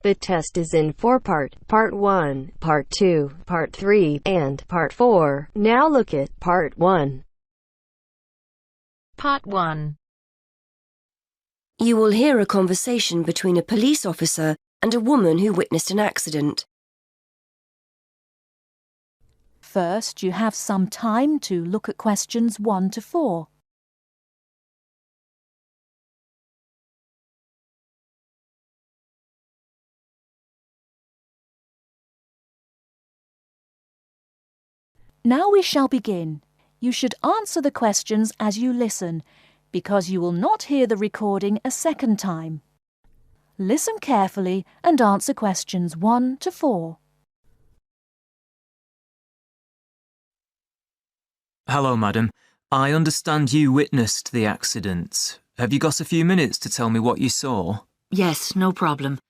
The test is in 4 parts. Part 1, Part 2, Part 3, and Part 4. Now look at Part 1. Part 1. You will hear a conversation between a police officer and a woman who witnessed an accident. First, you have some time to look at questions 1 to 4. Now we shall begin. You should answer the questions as you listen, because you will not hear the recording a second time. Listen carefully and answer questions 1 to 4. Hello, madam. I understand you witnessed the accident. Have you got a few minutes to tell me what you saw? Yes, no problem.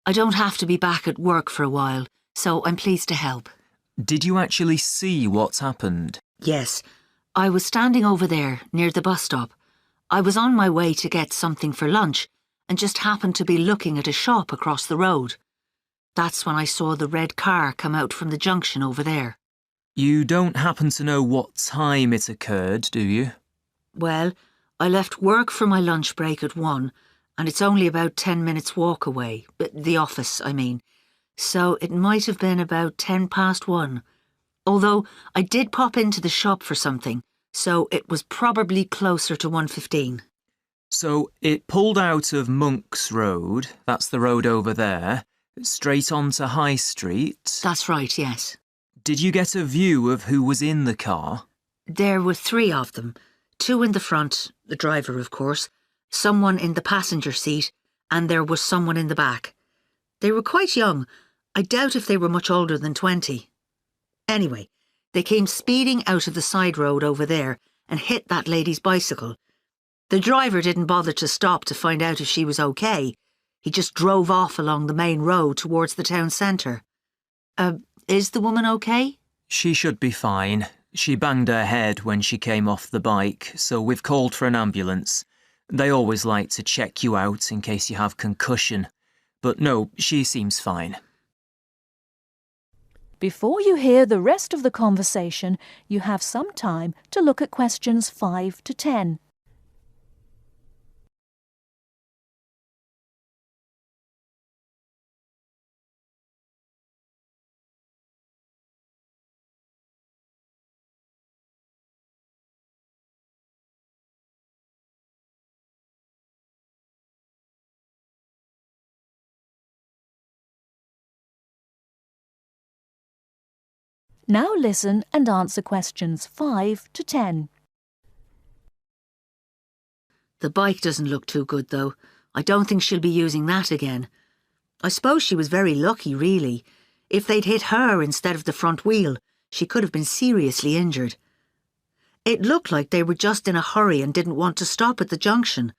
I don't have to be back at work for a while, so I'm pleased to help. Did you actually see what happened? Yes, I was standing over there near the bus stop. I was on my way to get something for lunch and just happened to be looking at a shop across the road. That's when I saw the red car come out from the junction over there. You don't happen to know what time it occurred, do you? Well, I left work for my lunch break at 1, and it's only about 10 minutes walk away, the office, I mean. So it might have been about 1:10. Although I did pop into the shop for something, so it was probably closer to 1:15. So it pulled out of Monk's Road, that's the road over there, straight onto High Street. That's right, yes. Did you get a view of who was in the car? There were 3 of them. 2 in the front, the driver of course, someone in the passenger seat, and there was someone in the back. They were quite young. I doubt if they were much older than 20. Anyway, they came speeding out of the side road over there and hit that lady's bicycle. The driver didn't bother to stop to find out if she was okay. He just drove off along the main road towards the town centre. Is the woman okay? She should be fine. She banged her head when she came off the bike, so we've called for an ambulance. They always like to check you out in case you have concussion. But no, she seems fine. Before you hear the rest of the conversation, you have some time to look at questions 5 to 10. Now listen and answer questions 5 to 10. The bike doesn't look too good, though. I don't think she'll be using that again. I suppose she was very lucky, really. If they'd hit her instead of the front wheel, she could have been seriously injured. It looked like they were just in a hurry and didn't want to stop at the junction.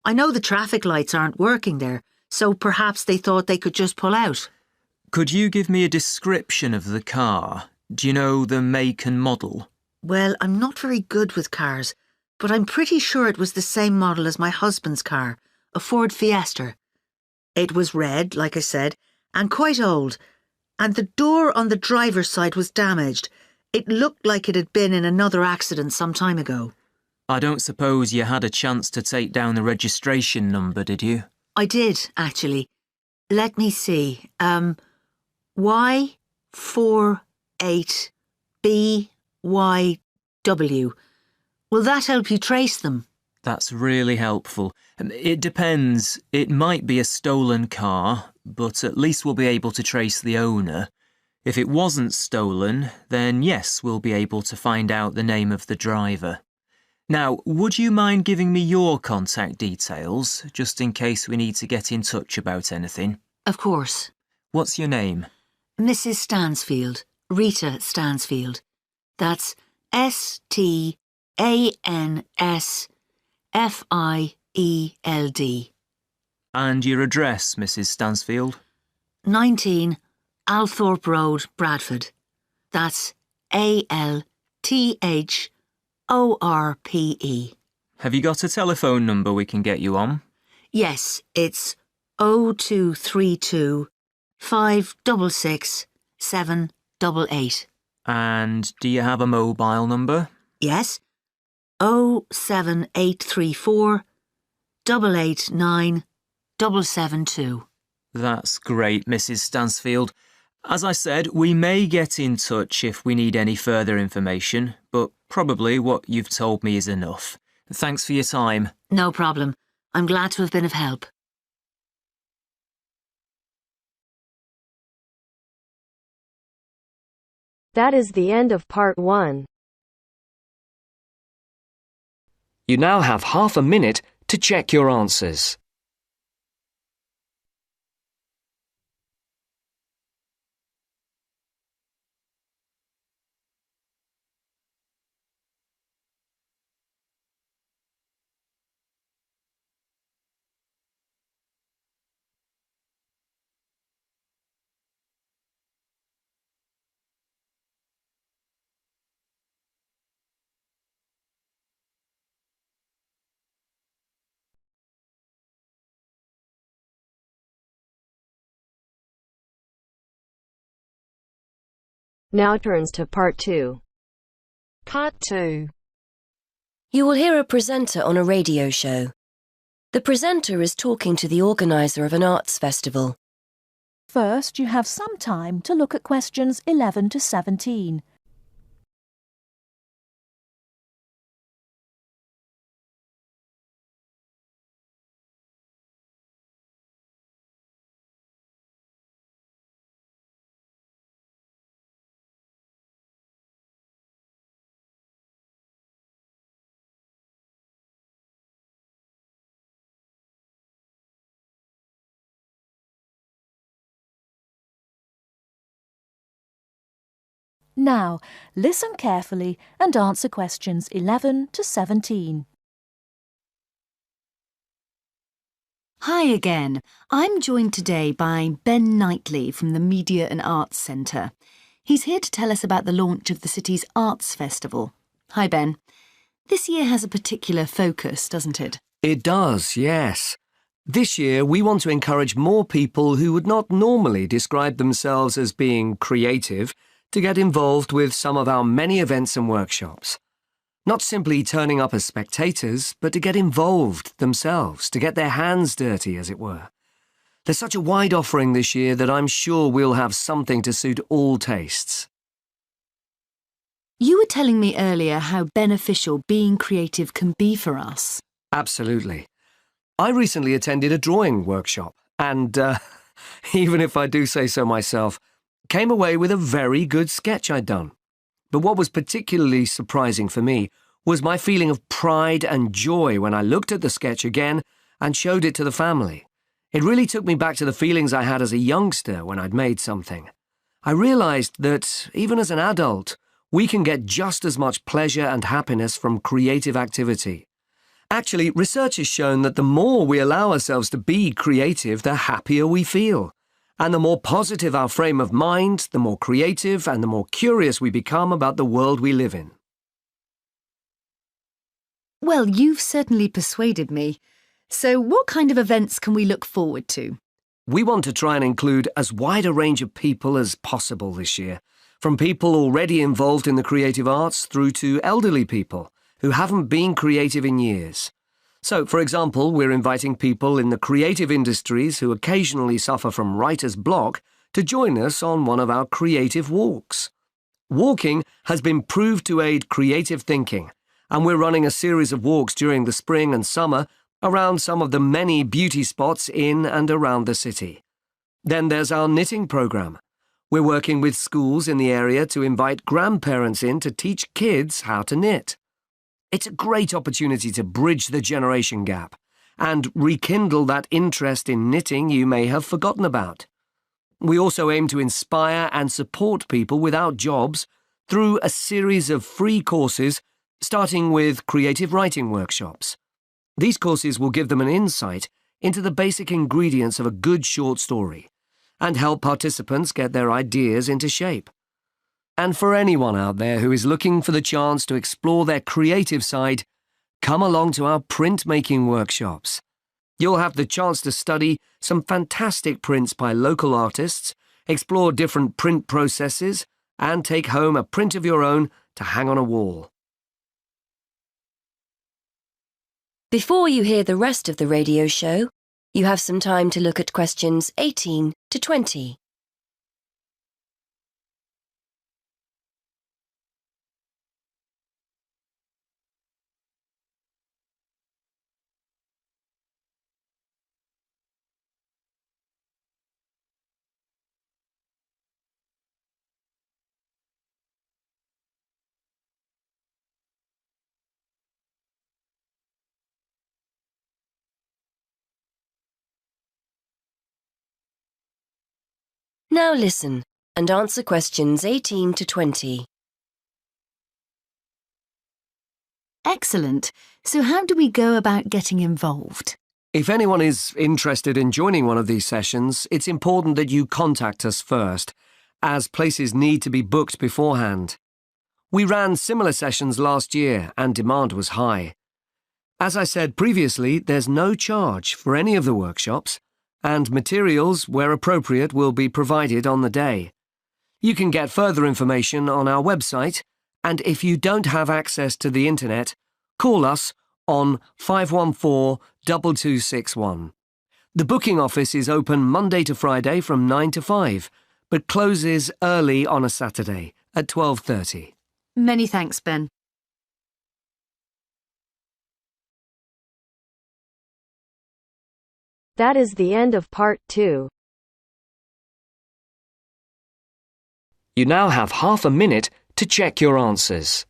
I know the traffic lights aren't working there, so perhaps they thought they could just pull out. Could you give me a description of the car? Do you know the make and model? Well, I'm not very good with cars, but I'm pretty sure it was the same model as my husband's car, a Ford Fiesta. It was red, like I said, and quite old, and the door on the driver's side was damaged. It looked like it had been in another accident some time ago. I don't suppose you had a chance to take down the registration number, did you? I did, actually. Let me see. Y48BYW. Will that help you trace them? That's really helpful. It depends. It might be a stolen car, but at least we'll be able to trace the owner. If it wasn't stolen, then yes, we'll be able to find out the name of the driver. Now, would you mind giving me your contact details, just in case we need to get in touch about anything? Of course. What's your name? Mrs. Stansfield. Rita Stansfield. That's Stansfield. And your address, Mrs. Stansfield? 19 Althorpe Road, Bradford. That's ALTHORPE. Have you got a telephone number we can get you on? Yes, it's 0232 566 788. And do you have a mobile number? Yes. 07834 889 772. That's great, Mrs. Stansfield. As I said, we may get in touch if we need any further information, but probably what you've told me is enough. Thanks for your time. No problem. I'm glad to have been of help. That is the end of part 1. You now have half a minute to check your answers. Now turns to part 2. Part 2. You will hear a presenter on a radio show. The presenter is talking to the organiser of an arts festival. First, you have some time to look at questions 11 to 17. Now, listen carefully and answer questions 11 to 17. Hi again. I'm joined today by Ben Knightley from the Media and Arts Centre. He's here to tell us about the launch of the city's Arts Festival. Hi, Ben. This year has a particular focus, doesn't it? It does, yes. This year, we want to encourage more people who would not normally describe themselves as being creative to get involved with some of our many events and workshops. Not simply turning up as spectators, but to get involved themselves, to get their hands dirty, as it were. There's such a wide offering this year that I'm sure we'll have something to suit all tastes. You were telling me earlier how beneficial being creative can be for us. Absolutely. I recently attended a drawing workshop and, even if I do say so myself, came away with a very good sketch I'd done. But what was particularly surprising for me was my feeling of pride and joy when I looked at the sketch again and showed it to the family. It really took me back to the feelings I had as a youngster when I'd made something. I realised that, even as an adult, we can get just as much pleasure and happiness from creative activity. Actually, research has shown that the more we allow ourselves to be creative, the happier we feel. And the more positive our frame of mind, the more creative and the more curious we become about the world we live in. Well, you've certainly persuaded me. So what kind of events can we look forward to? We want to try and include as wide a range of people as possible this year, from people already involved in the creative arts through to elderly people who haven't been creative in years. So, for example, we're inviting people in the creative industries who occasionally suffer from writer's block to join us on one of our creative walks. Walking has been proved to aid creative thinking, and we're running a series of walks during the spring and summer around some of the many beauty spots in and around the city. Then there's our knitting programme. We're working with schools in the area to invite grandparents in to teach kids how to knit. It's a great opportunity to bridge the generation gap and rekindle that interest in knitting you may have forgotten about. We also aim to inspire and support people without jobs through a series of free courses, starting with creative writing workshops. These courses will give them an insight into the basic ingredients of a good short story and help participants get their ideas into shape. And for anyone out there who is looking for the chance to explore their creative side, come along to our printmaking workshops. You'll have the chance to study some fantastic prints by local artists, explore different print processes, and take home a print of your own to hang on a wall. Before you hear the rest of the radio show, you have some time to look at questions 18 to 20. Now listen and answer questions 18 to 20. Excellent. So how do we go about getting involved? If anyone is interested in joining one of these sessions, it's important that you contact us first, as places need to be booked beforehand. We ran similar sessions last year and demand was high. As I said previously, there's no charge for any of the workshops, and materials, where appropriate, will be provided on the day. You can get further information on our website, and if you don't have access to the internet, call us on 514-2261. The booking office is open Monday to Friday from 9 to 5, but closes early on a Saturday at 12:30. Many thanks, Ben. That is the end of part 2. You now have half a minute to check your answers.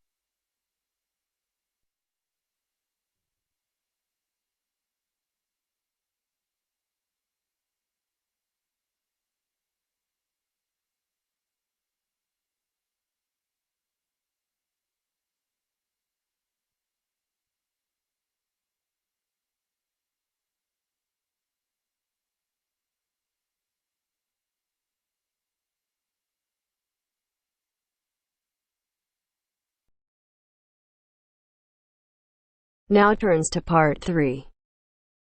Now turns to part 3.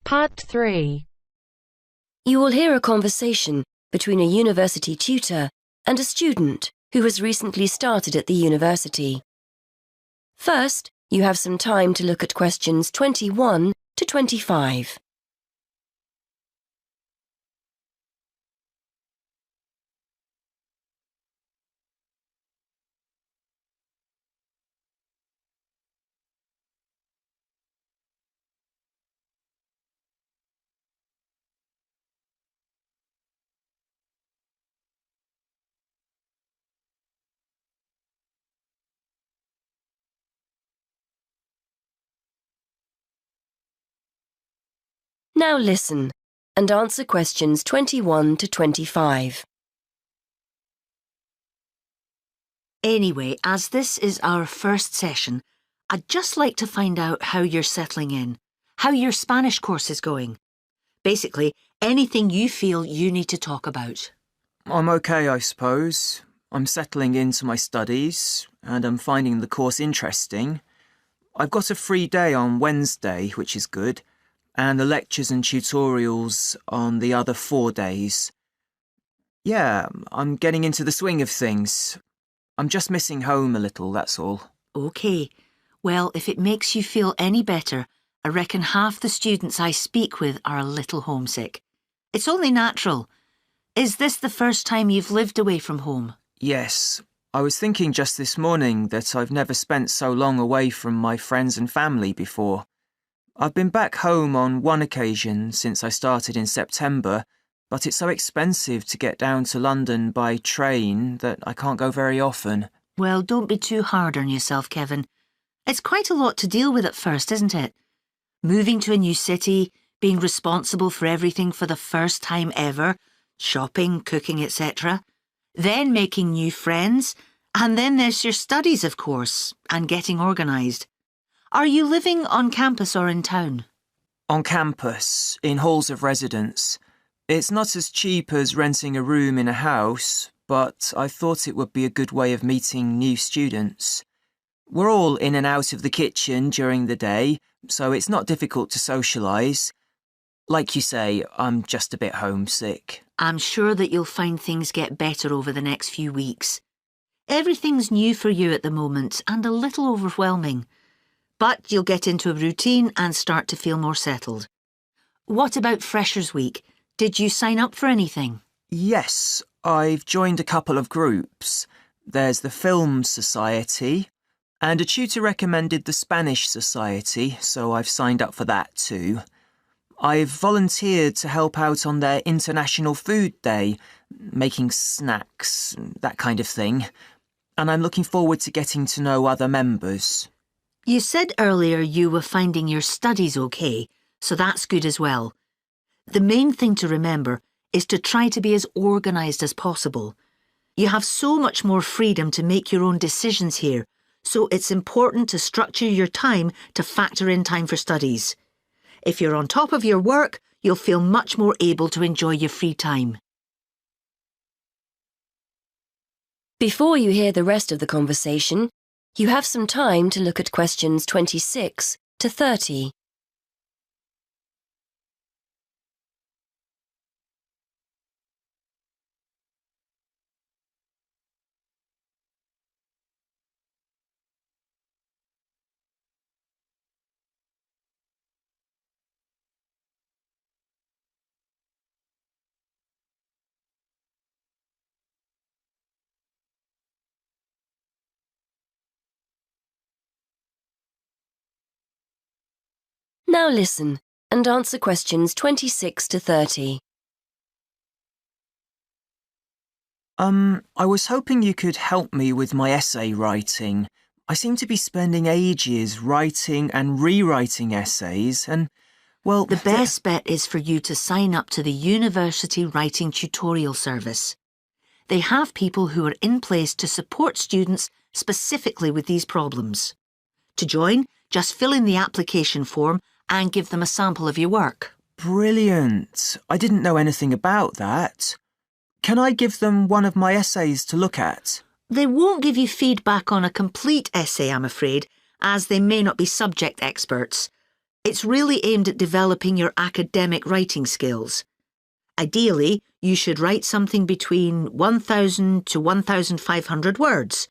Part 3. You will hear a conversation between a university tutor and a student who has recently started at the university. First, you have some time to look at questions 21 to 25. Now listen and answer questions 21 to 25. Anyway, as this is our first session, I'd just like to find out how you're settling in, how your Spanish course is going. Basically, anything you feel you need to talk about. I'm okay, I suppose. I'm settling into my studies, and I'm finding the course interesting. I've got a free day on Wednesday, which is good, and the lectures and tutorials on the other 4 days. Yeah, I'm getting into the swing of things. I'm just missing home a little, that's all. OK. Well, if it makes you feel any better, I reckon half the students I speak with are a little homesick. It's only natural. Is this the first time you've lived away from home? Yes. I was thinking just this morning that I've never spent so long away from my friends and family before. I've been back home on one occasion since I started in September, but it's so expensive to get down to London by train that I can't go very often. Well, don't be too hard on yourself, Kevin. It's quite a lot to deal with at first, isn't it? Moving to a new city, being responsible for everything for the first time ever, shopping, cooking, etc. Then making new friends, and then there's your studies, of course, and getting organised. Are you living on campus or in town? On campus, in halls of residence. It's not as cheap as renting a room in a house, but I thought it would be a good way of meeting new students. We're all in and out of the kitchen during the day, so it's not difficult to socialise. Like you say, I'm just a bit homesick. I'm sure that you'll find things get better over the next few weeks. Everything's new for you at the moment and a little overwhelming. But you'll get into a routine and start to feel more settled. What about Freshers' Week? Did you sign up for anything? Yes, I've joined a couple of groups. There's the Film Society, and a tutor recommended the Spanish Society, so I've signed up for that too. I've volunteered to help out on their International Food Day, making snacks, that kind of thing, and I'm looking forward to getting to know other members. You said earlier you were finding your studies okay, so that's good as well. The main thing to remember is to try to be as organised as possible. You have so much more freedom to make your own decisions here, so it's important to structure your time to factor in time for studies. If you're on top of your work, you'll feel much more able to enjoy your free time. Before you hear the rest of the conversation, you have some time to look at questions 26 to 30. Now listen and answer questions 26 to 30. I was hoping you could help me with my essay writing. I seem to be spending ages writing and rewriting essays and, well... The best bet is for you to sign up to the University Writing Tutorial Service. They have people who are in place to support students specifically with these problems. To join, just fill in the application form and give them a sample of your work. Brilliant. I didn't know anything about that. Can I give them one of my essays to look at? They won't give you feedback on a complete essay, I'm afraid, as they may not be subject experts. It's really aimed at developing your academic writing skills. Ideally, you should write something between 1,000 to 1,500 words.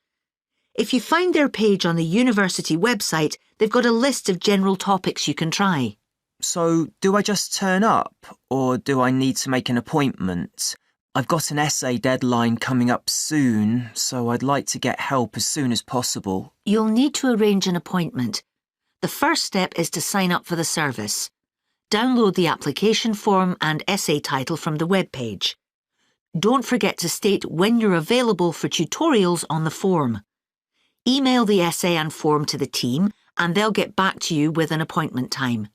If you find their page on the university website, they've got a list of general topics you can try. So, do I just turn up, or do I need to make an appointment? I've got an essay deadline coming up soon, so I'd like to get help as soon as possible. You'll need to arrange an appointment. The first step is to sign up for the service. Download the application form and essay title from the webpage. Don't forget to state when you're available for tutorials on the form. Email the essay and form to the team and they'll get back to you with an appointment time.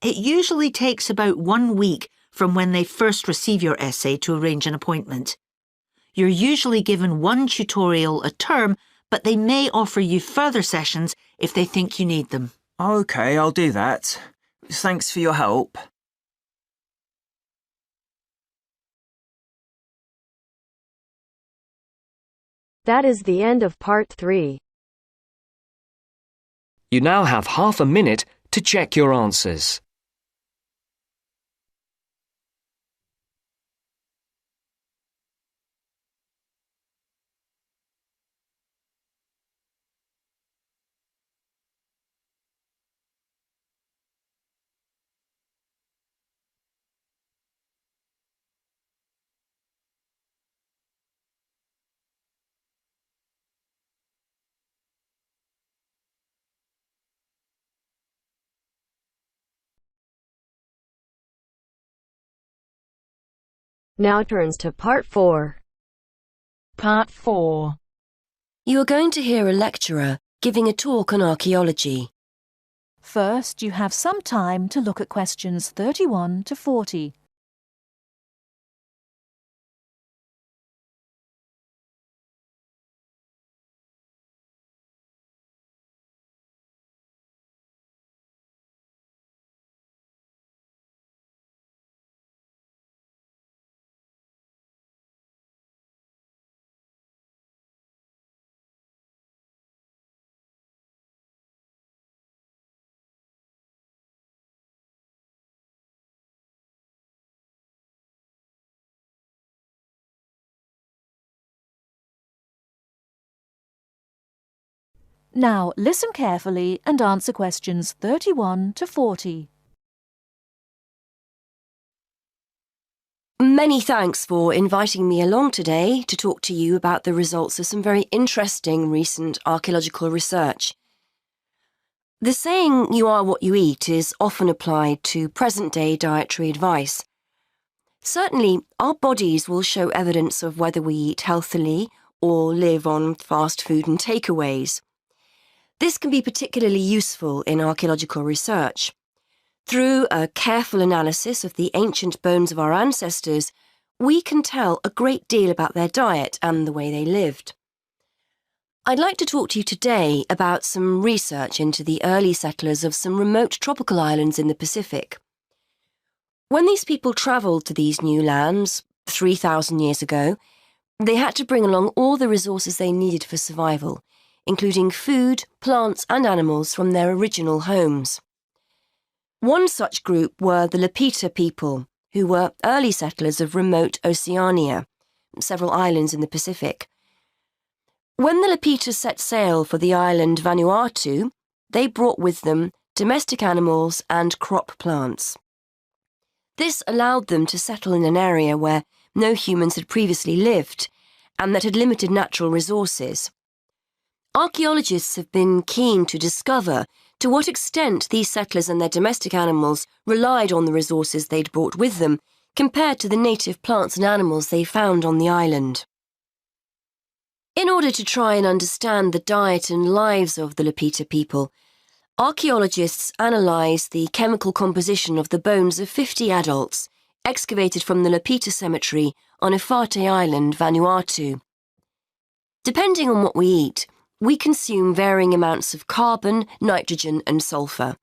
It usually takes about 1 week from when they first receive your essay to arrange an appointment. You're usually given 1 tutorial a term, but they may offer you further sessions if they think you need them. OK, I'll do that. Thanks for your help. That is the end of part 3. You now have half a minute to check your answers. Now turns to part 4. Part 4. You are going to hear a lecturer giving a talk on archaeology. First, you have some time to look at questions 31 to 40. Now listen carefully and answer questions 31 to 40. Many thanks for inviting me along today to talk to you about the results of some very interesting recent archaeological research. The saying, "you are what you eat," is often applied to present-day dietary advice. Certainly, our bodies will show evidence of whether we eat healthily or live on fast food and takeaways. This can be particularly useful in archaeological research. Through a careful analysis of the ancient bones of our ancestors, we can tell a great deal about their diet and the way they lived. I'd like to talk to you today about some research into the early settlers of some remote tropical islands in the Pacific. When these people travelled to these new lands 3,000 years ago, they had to bring along all the resources they needed for survival, including food, plants and animals from their original homes. One such group were the Lapita people, who were early settlers of remote Oceania, several islands in the Pacific. When the Lapita set sail for the island Vanuatu, they brought with them domestic animals and crop plants. This allowed them to settle in an area where no humans had previously lived and that had limited natural resources. Archaeologists have been keen to discover to what extent these settlers and their domestic animals relied on the resources they'd brought with them compared to the native plants and animals they found on the island. In order to try and understand the diet and lives of the Lapita people, archaeologists analysed the chemical composition of the bones of 50 adults excavated from the Lapita cemetery on Efate Island, Vanuatu. Depending on what we eat, we consume varying amounts of carbon, nitrogen and sulphur.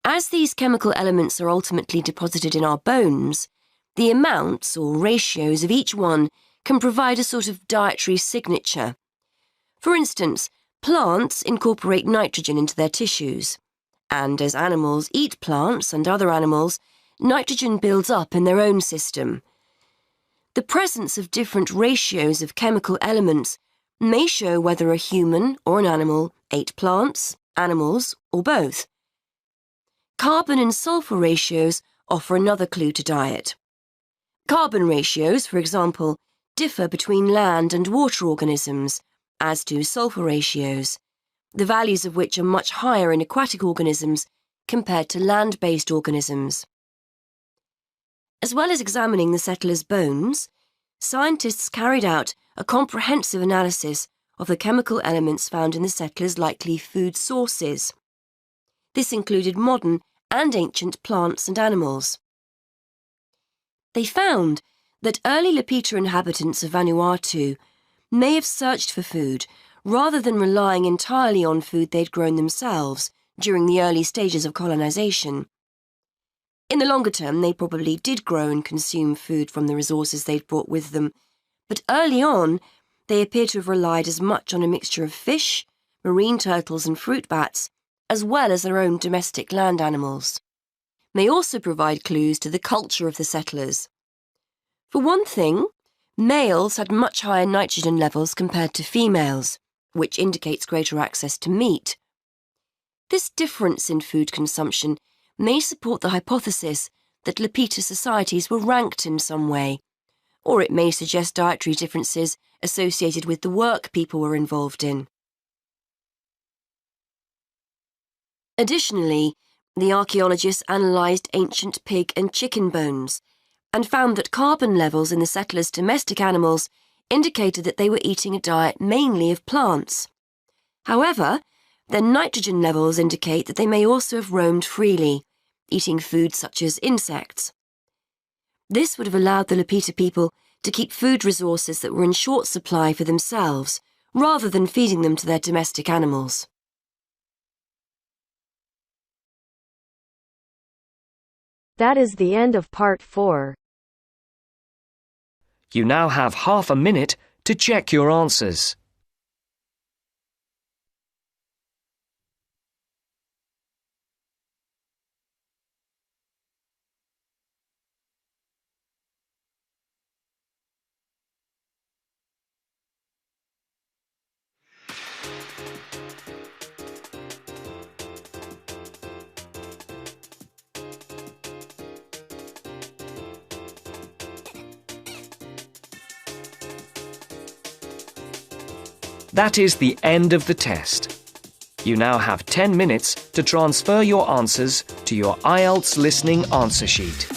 As these chemical elements are ultimately deposited in our bones, the amounts or ratios of each one can provide a sort of dietary signature. For instance, plants incorporate nitrogen into their tissues, and as animals eat plants and other animals, nitrogen builds up in their own system. The presence of different ratios of chemical elements may show whether a human or an animal ate plants, animals, or both. Carbon and sulphur ratios offer another clue to diet. Carbon ratios, for example, differ between land and water organisms, as do sulphur ratios, the values of which are much higher in aquatic organisms compared to land-based organisms. As well as examining the settlers' bones, scientists carried out a comprehensive analysis of the chemical elements found in the settlers' likely food sources. This included modern and ancient plants and animals. They found that early Lapita inhabitants of Vanuatu may have searched for food rather than relying entirely on food they'd grown themselves during the early stages of colonization. In the longer term, they probably did grow and consume food from the resources they'd brought with them, but early on, they appear to have relied as much on a mixture of fish, marine turtles and fruit bats, as well as their own domestic land animals. They also provide clues to the culture of the settlers. For one thing, males had much higher nitrogen levels compared to females, which indicates greater access to meat. This difference in food consumption may support the hypothesis that Lapita societies were ranked in some way, or it may suggest dietary differences associated with the work people were involved in. Additionally, the archaeologists analysed ancient pig and chicken bones and found that carbon levels in the settlers' domestic animals indicated that they were eating a diet mainly of plants. However, their nitrogen levels indicate that they may also have roamed freely, eating food such as insects. This would have allowed the Lapita people to keep food resources that were in short supply for themselves, rather than feeding them to their domestic animals. That is the end of part 4. You now have half a minute to check your answers. That is the end of the test. You now have 10 minutes to transfer your answers to your Ielts listening answer sheet.